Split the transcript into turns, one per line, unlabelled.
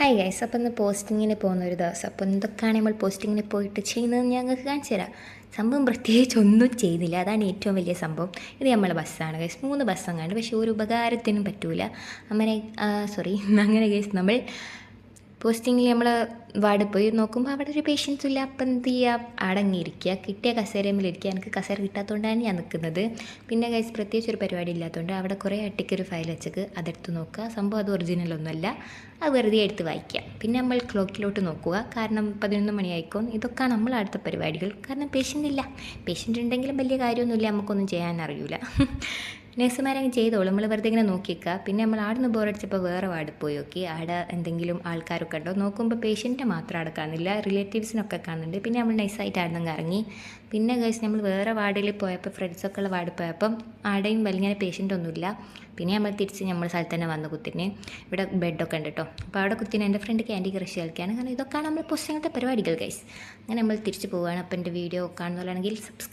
Hi guys, അപ്പോൾ ഇന്ന് പോസ്റ്റിങ്ങിന് പോകുന്ന ഒരു ദിവസം. അപ്പോൾ എന്തൊക്കെയാണ് നമ്മൾ പോസ്റ്റിങ്ങിന് പോയിട്ട് ചെയ്യുന്നതെന്ന് ഞങ്ങൾക്ക് കാണിച്ചു തരാം. സംഭവം പ്രത്യേകിച്ച് ഒന്നും ചെയ്യുന്നില്ല, അതാണ് ഏറ്റവും വലിയ സംഭവം. ഇത് നമ്മളെ ബസ്സാണ് ഗൈസ്, 3 ബസ്സങ്ങാണ്ട്, പക്ഷേ ഒരു ഉപകാരത്തിനും പറ്റൂല. അങ്ങനെ അങ്ങനെ ഗൈസ് നമ്മൾ പോസ്റ്റിങ്ങിൽ നമ്മൾ വാർഡിൽ പോയി നോക്കുമ്പോൾ അവിടെ ഒരു പേഷ്യൻസും ഇല്ല. അപ്പം എന്ത് ചെയ്യുക, അടങ്ങിയിരിക്കുക, കിട്ടിയ കസേരയിലിരിക്കുക. എനിക്ക് കസേര കിട്ടാത്തതുകൊണ്ടാണ് ഞാൻ നിൽക്കുന്നത്. പിന്നെ ഗൈസ് പ്രത്യേകിച്ച് ഒരു പരിപാടി ഇല്ലാത്തതുകൊണ്ട് അവിടെ കുറേ അട്ടിക്കൊരു ഫയൽ വെച്ചക്ക് അതെടുത്ത് നോക്കുക. സംഭവം അത് ഒറിജിനലൊന്നുമല്ല, അത് വെറുതെ എടുത്ത് വായിക്കുക. പിന്നെ നമ്മൾ ക്ലോക്കിലോട്ട് നോക്കുക, കാരണം 11 മണിയായിക്കോം. ഇതൊക്കെ നമ്മൾ അടുത്ത പരിപാടികൾ. കാരണം പേഷ്യൻ്റ് ഇല്ല, പേഷ്യൻ്റ് ഉണ്ടെങ്കിലും വലിയ കാര്യമൊന്നുമില്ല, നമുക്കൊന്നും ചെയ്യാൻ അറിയില്ല. നഴ്സുമാരങ്ങ് ചെയ്തോളൂ, നമ്മൾ വെറുതെ ഇങ്ങനെ നോക്കിക്കുക. പിന്നെ നമ്മൾ ആടുന്ന് ബോറടിച്ചപ്പോൾ വേറെ വാർഡിൽ പോയി നോക്കി, അവിടെ എന്തെങ്കിലും ആൾക്കാരൊക്കെ ഉണ്ടോ നോക്കുമ്പോൾ പേഷ്യൻറ്റ് മാത്രം അവിടെ കാണുന്നില്ല, റിലേറ്റീവ്സിനൊക്കെ കാണുന്നുണ്ട്. പിന്നെ നമ്മൾ നൈസായിട്ട് അവിടെ നിന്ന് ഇറങ്ങി. പിന്നെ ഗൈസ് നമ്മൾ വേറെ വാർഡിൽ പോയപ്പോൾ, ഫ്രണ്ട്സൊക്കെ ഉള്ള വാർഡിൽ പോയപ്പം ആടെയും വലിയ പേഷ്യൻ്റ് ഒന്നുമില്ല. പിന്നെ നമ്മൾ തിരിച്ച് നമ്മുടെ സ്ഥലത്ത് തന്നെ വന്ന് കുത്തിന്. ഇവിടെ ബെഡൊക്കെ ഉണ്ട് കേട്ടോ. അപ്പോൾ അവിടെ കുത്തിന് എൻ്റെ ഫ്രണ്ട് ക്യാൻഡി ക്രഷ് കളിക്കുകയാണ്. കാരണം ഇതൊക്കെയാണ് നമ്മൾ പോസ്റ്റിങ്ങത്തെ പരിപാടികൾ ഗൈസ്. അങ്ങനെ നമ്മൾ തിരിച്ച് പോവുകയാണ്. അപ്പോൾ എൻ്റെ വീഡിയോ കാണുന്നവരാണെങ്കിൽ സബ്സ്ക്രൈബ്